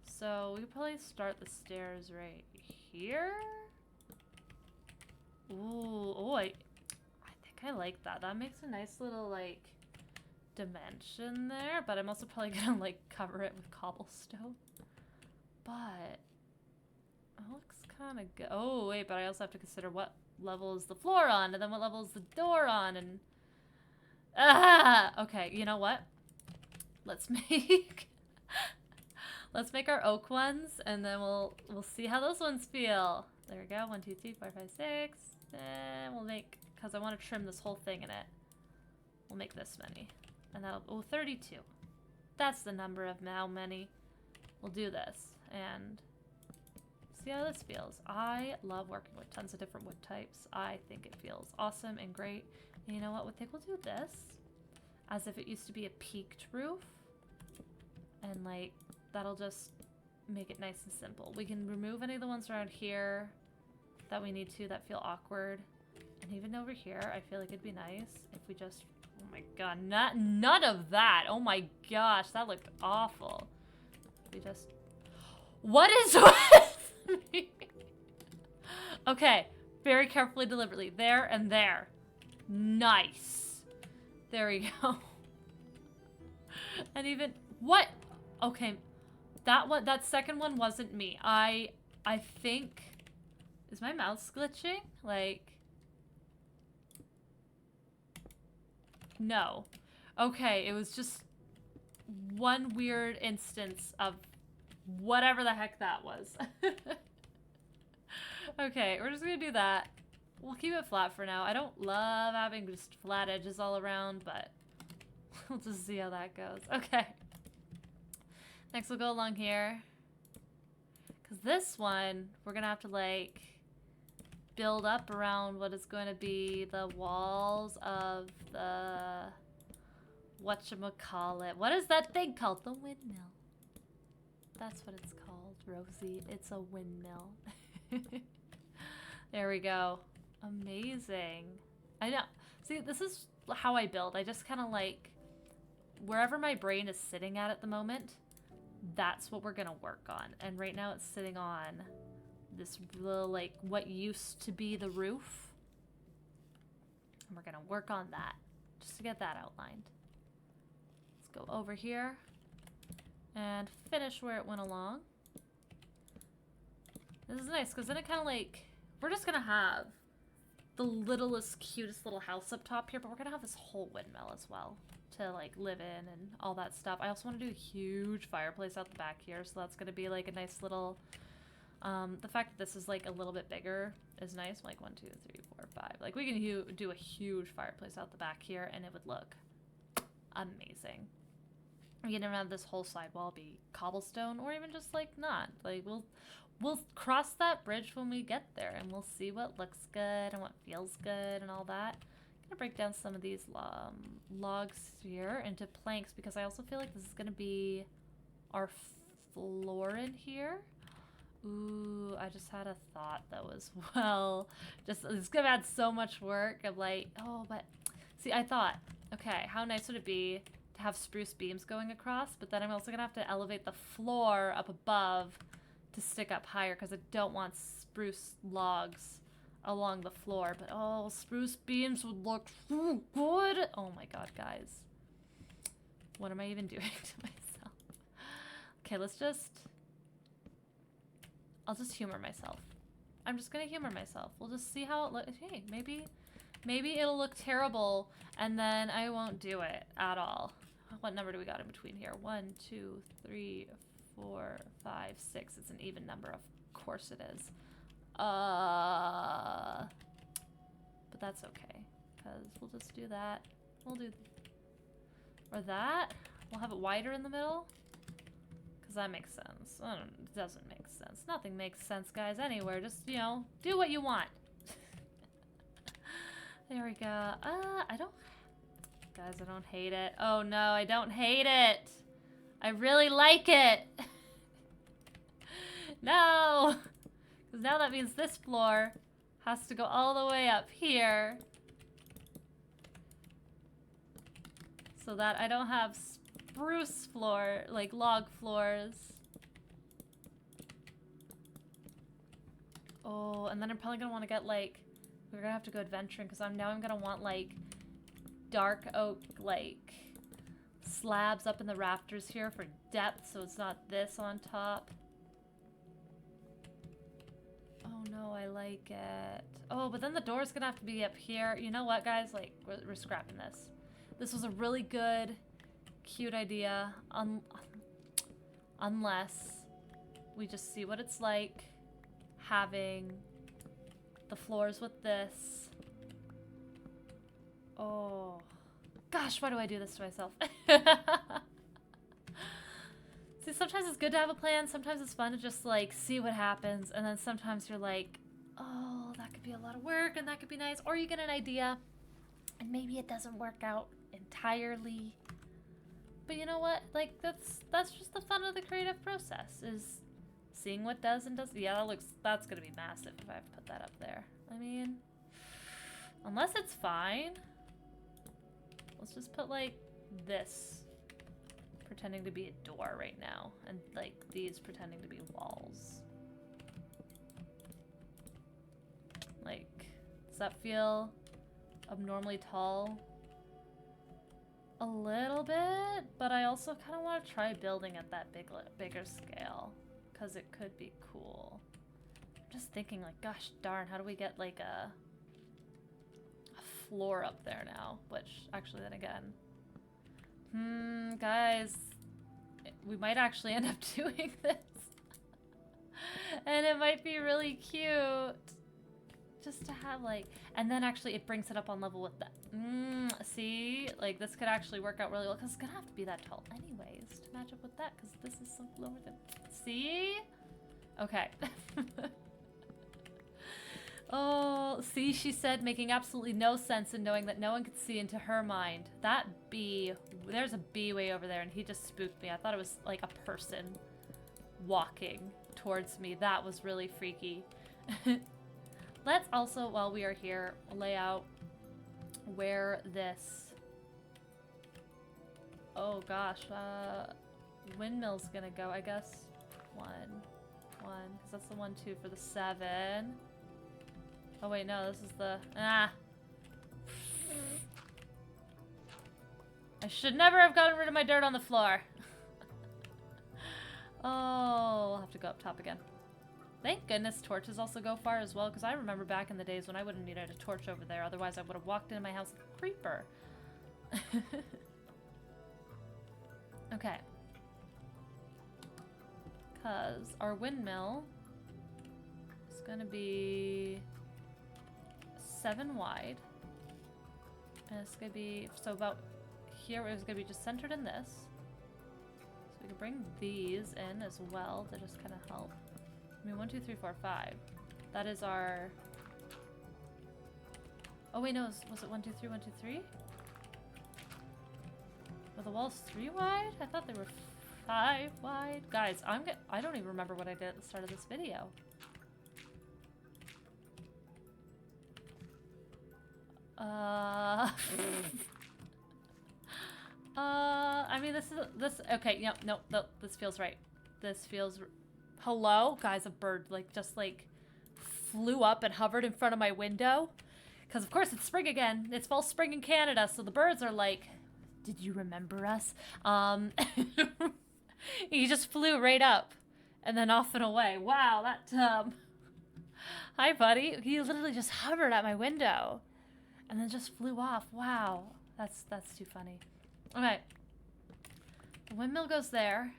So we could probably start the stairs right here. Ooh, oh, I think I like that. That makes a nice little, like, dimension there. But I'm also probably going to, like, cover it with cobblestone. But it looks kind of good. Oh, wait, but I also have to consider what level is the floor on, and then what level is the door on, and... Okay, you know what? Let's make... Let's make our oak ones, and then we'll see how those ones feel. There we go. 1, 2, 3, 4, 5, 6. And we'll make... Because I want to trim this whole thing in it. We'll make this many. And that'll... Oh, 32. That's the number of how many. We'll do this. And... see how this feels. I love working with tons of different wood types. I think it feels awesome and great. And you know what? I think we'll do this as if it used to be a peaked roof. And like, that'll just make it nice and simple. We can remove any of the ones around here that we need to that feel awkward. And even over here, I feel like it'd be nice if we just... Oh my god, none of that! Oh my gosh, that looked awful. We just... What is with me? Okay, very carefully, deliberately. There and there. Nice. There we go. And even... What? Okay. That second one wasn't me. I think... Is my mouse glitching? Like... No. Okay, it was just one weird instance of whatever the heck that was. Okay, we're just gonna do that. We'll keep it flat for now. I don't love having just flat edges all around, but we'll just see how that goes. Okay. Next we'll go along here. Because this one, we're gonna have to like build up around what is going to be the walls of the... Whatchamacallit. What is that thing called? The windmill. That's what it's called, Rosie. It's a windmill. There we go. Amazing. I know. See, this is how I build. I just kind of like... Wherever my brain is sitting at the moment, that's what we're going to work on. And right now it's sitting on this little, like, what used to be the roof. And we're going to work on that, just to get that outlined. Let's go over here and finish where it went along. This is nice, because then it kind of like, we're just going to have the littlest, cutest little house up top here, but we're going to have this whole windmill as well to like live in and all that stuff. I also want to do a huge fireplace out the back here, so that's going to be like a nice little... the fact that this is like a little bit bigger is nice. Like 1, 2, 3, 4, 5. Like we can do a huge fireplace out the back here, and it would look amazing. We can even have this whole sidewall be cobblestone, or even just like not. Like we'll cross that bridge when we get there, and we'll see what looks good and what feels good and all that. I'm gonna break down some of these logs here into planks, because I also feel like this is gonna be our floor in here. Ooh, I just had a thought that was, well, just, it's gonna add so much work of like, oh, but, see, I thought, okay, how nice would it be to have spruce beams going across, but then I'm also gonna have to elevate the floor up above to stick up higher, because I don't want spruce logs along the floor, but oh, spruce beams would look so good. Oh my god, guys. What am I even doing to myself? Okay, I'll just humor myself. I'm just gonna humor myself. We'll just see how it looks. Hey, maybe it'll look terrible, and then I won't do it at all. What number do we got in between here? 1, 2, 3, 4, 5, 6. It's an even number. Of course it is. But that's okay, because we'll just do that. We'll do... Or that. We'll have it wider in the middle. Because that makes sense. It doesn't make sense. Nothing makes sense, guys, anywhere. Just, you know, do what you want. There we go. I don't... Guys, I don't hate it. Oh, no, I don't hate it. I really like it. No! Because now that means this floor Has to go all the way up here. So that I don't have spruce floor, like log floors. Oh, and then I'm probably gonna want to get like, we're gonna have to go adventuring because I'm gonna want like dark oak like slabs up in the rafters here for depth, so it's not this on top. Oh no, I like it. Oh, but then the door's gonna have to be up here. You know what, guys? Like, we're scrapping this. This was a really good, cute idea. Unless we just see what it's like having the floors with this. Oh. Gosh, why do I do this to myself? See, sometimes it's good to have a plan. Sometimes it's fun to just, like, see what happens. And then sometimes you're like, oh, that could be a lot of work and that could be nice. Or you get an idea and maybe it doesn't work out entirely. But you know what? Like, that's just the fun of the creative process, is seeing what does and doesn't. Yeah, that's gonna be massive if I have to put that up there. I mean, unless it's fine. Let's just put, like, this pretending to be a door right now. And, like, these pretending to be walls. Like, does that feel abnormally tall? A little bit, but I also kind of want to try building at that bigger scale. Because it could be cool. I'm just thinking, like, gosh darn, how do we get, like, a floor up there now? Which, actually, then again, guys, we might actually end up doing this. And it might be really cute just to have, like, and then actually it brings it up on level with that. See, like, this could actually work out really well because it's gonna have to be that tall anyways to match up with that, because this is so lower than, see? Okay. Oh, see, she said, making absolutely no sense in knowing that no one could see into her mind. That bee, there's a bee way over there, and he just spooked me. I thought it was like a person walking towards me. That was really freaky. Let's also, while we are here, lay out where this, oh gosh, windmill's gonna go, I guess. One, because that's the 1, 2 for the 7. Oh wait, no, this is the... I should never have gotten rid of my dirt on the floor. Oh, I'll have to go up top again. Thank goodness torches also go far as well, because I remember back in the days when I would have needed a torch over there, otherwise I would have walked into my house like a creeper. Okay. Because our windmill is going to be 7 wide. And it's going to be, so about here it was going to be just centered in this. So we can bring these in as well to just kind of help. I mean, 1, 2, 3, 4, 5. That is our... Oh wait, no, was it 1, 2, 3, 1, 2, 3? Were the walls 3 wide? I thought they were 5 wide. Guys, I don't even remember what I did at the start of this video. I mean, okay, no, this feels right. This feels, hello? Guys, a bird, like, just, like, flew up and hovered in front of my window. Because, of course, it's spring again. It's fall spring in Canada, so the birds are like, did you remember us? He just flew right up and then off and away. Wow, that, hi, buddy. He literally just hovered at my window and then just flew off. Wow, that's too funny. Okay, the windmill goes there,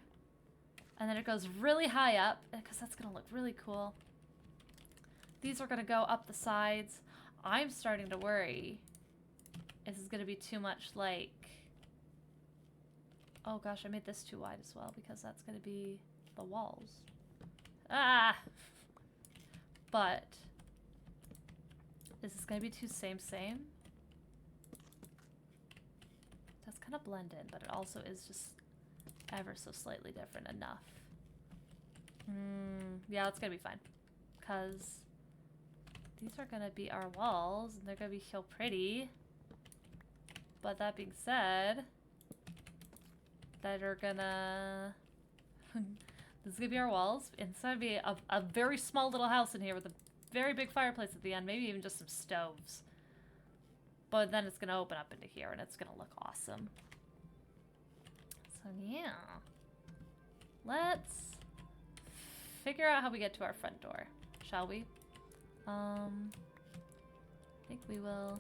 and then it goes really high up because that's gonna look really cool. These are gonna go up the sides. I'm starting to worry. This is gonna be too much like, oh gosh, I made this too wide as well because that's gonna be the walls. Ah! But is this gonna be too same? That's kind of blend in, but it also is just ever so slightly different enough. Yeah, that's gonna be fine. Because these are gonna be our walls, and they're gonna be so pretty. But that being said, that are gonna... this is gonna be our walls. And it's gonna be a very small little house in here with a very big fireplace at the end, maybe even just some stoves. But then it's gonna open up into here, and it's gonna look awesome. So yeah. Let's figure out how we get to our front door, shall we? I think we will...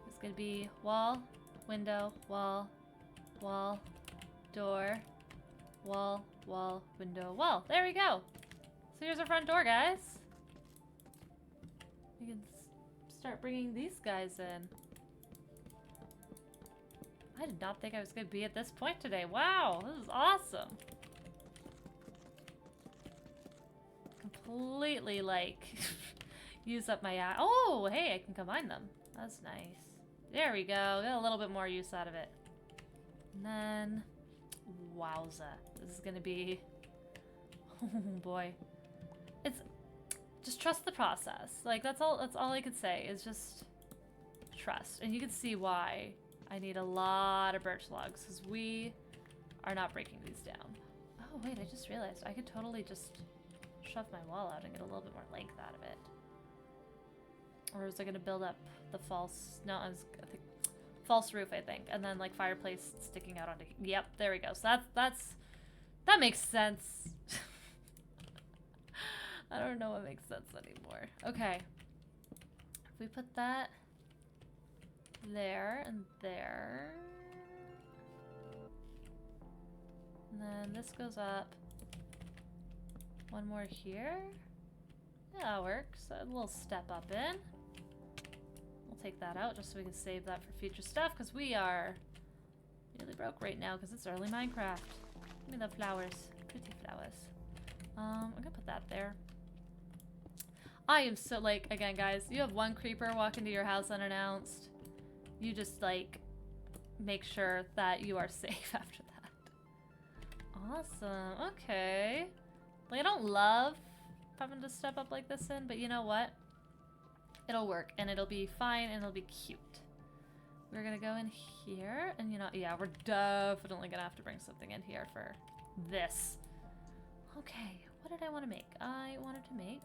It's gonna be wall, window, wall, wall, door, wall, wall, window, wall. There we go. So here's our front door, guys. We can start bringing these guys in. I did not think I was gonna be at this point today. Wow, this is awesome. Completely, like, use up my... Oh, hey, I can combine them. That's nice. There we go. Got a little bit more use out of it. And then... Wowza. This is gonna be... Oh, boy. It's... Just trust the process. Like, that's all I could say, is just... Trust. And you can see why I need a lot of birch logs, because we are not breaking these down. Oh, wait, I just realized I could totally just shove my wall out and get a little bit more length out of it. Or was I going to build up the false... No, I think false roof, I think. And then, like, fireplace sticking out onto... Yep, there we go. So that makes sense. I don't know what makes sense anymore. Okay. If we put that there and there. And then this goes up. One more here. Yeah, that works. A little step up in. We'll take that out just so we can save that for future stuff, because we are really broke right now because it's early Minecraft. Give me the flowers. Pretty flowers. I'm gonna put that there. I am so, like, again, guys, you have one creeper walk into your house unannounced. You just, like, make sure that you are safe after that. Awesome. Okay. Like, I don't love having to step up like this in, but you know what? It'll work, and it'll be fine, and it'll be cute. We're gonna go in here, and you know, yeah, we're definitely gonna have to bring something in here for this. Okay, what did I want to make? I wanted to make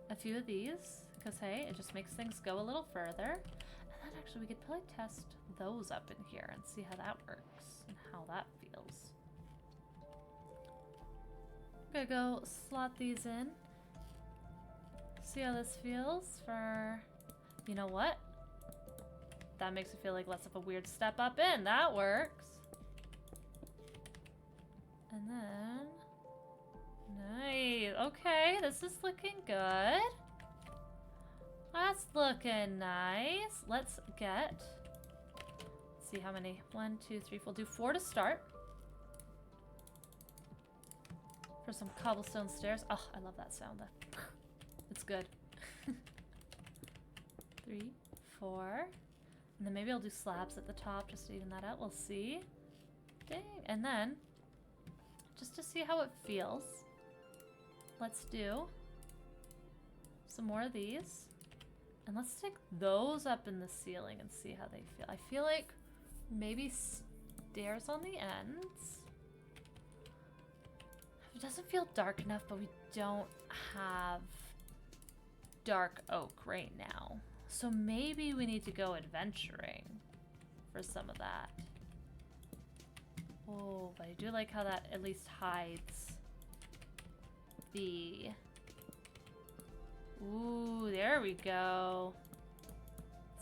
a few of these, because hey, it just makes things go a little further. And then actually we could probably test those up in here and see how that works and how that feels. I'm gonna go slot these in. See how this feels for, you know what? That makes it feel like less of a weird step up in. That works. And then, nice. Okay, this is looking good. That's looking nice. Let's get, let's see how many. 1, 2, 3, 4. We'll do 4 to start. For some cobblestone stairs. Oh, I love that sound. It's good. 3, 4. And then maybe I'll do slabs at the top just to even that out. We'll see. Dang. And then, just to see how it feels, let's do some more of these. And let's stick those up in the ceiling and see how they feel. I feel like maybe stairs on the ends. It doesn't feel dark enough, but we don't have dark oak right now. So maybe we need to go adventuring for some of that. Oh, but I do like how that at least hides the... Ooh, there we go.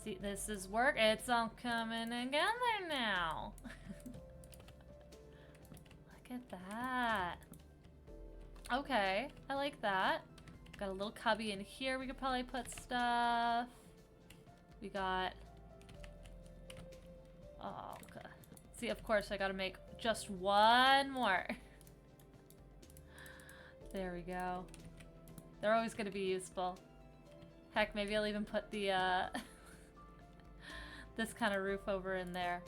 See, this is work. It's all coming together now. Look at that. Okay, I like that. Got a little cubby in here we could probably put stuff. We got... Oh, okay. See, of course, I gotta make just one more. There we go. They're always gonna be useful. Heck, maybe I'll even put the, this kind of roof over in there.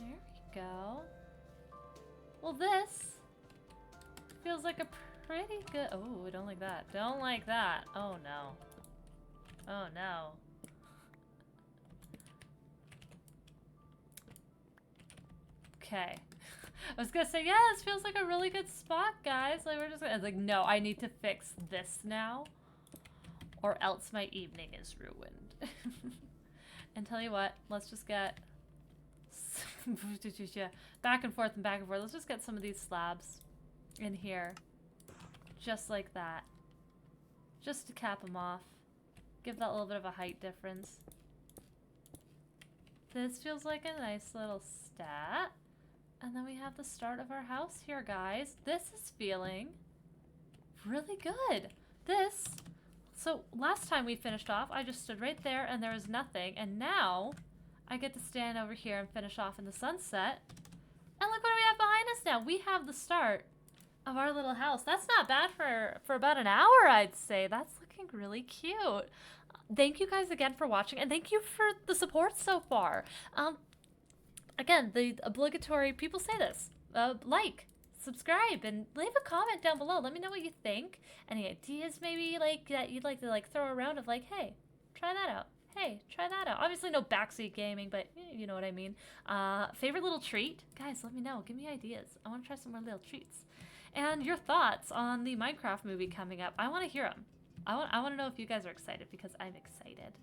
There we go. Well, this feels like a pretty good. Oh, I don't like that. Don't like that. Oh no. Oh no. Okay. I was gonna say, yeah, this feels like a really good spot, guys. Like, we're just gonna, I was like, no, I need to fix this now, or else my evening is ruined. And tell you what, let's just get back and forth and back and forth. Let's just get some of these slabs in here, just like that, just to cap them off. Give that little bit of a height difference. This feels like a nice little stat. And then we have the start of our house here, guys. This is feeling really good. So last time we finished off, I just stood right there and there was nothing. And now I get to stand over here and finish off in the sunset. And look what we have behind us now. We have the start of our little house. That's not bad for about an hour, I'd say. That's looking really cute. Thank you guys again for watching, and thank you for the support so far. Again, the obligatory, people say this, like, subscribe, and leave a comment down below. Let me know what you think. Any ideas maybe like that you'd like to like throw around of like, hey, try that out. Hey, try that out. Obviously no backseat gaming, but you know what I mean. Favorite little treat? Guys, let me know. Give me ideas. I want to try some more little treats. And your thoughts on the Minecraft movie coming up. I want to hear them. I want to know if you guys are excited, because I'm excited.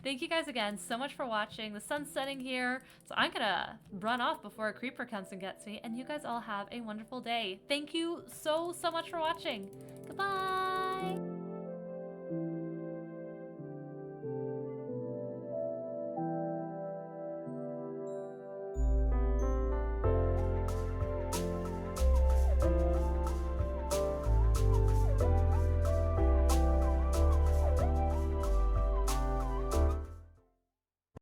Thank you guys again so much for watching. The sun's setting here, so I'm gonna run off before a creeper comes and gets me, and you guys all have a wonderful day. Thank you so much for watching. Goodbye.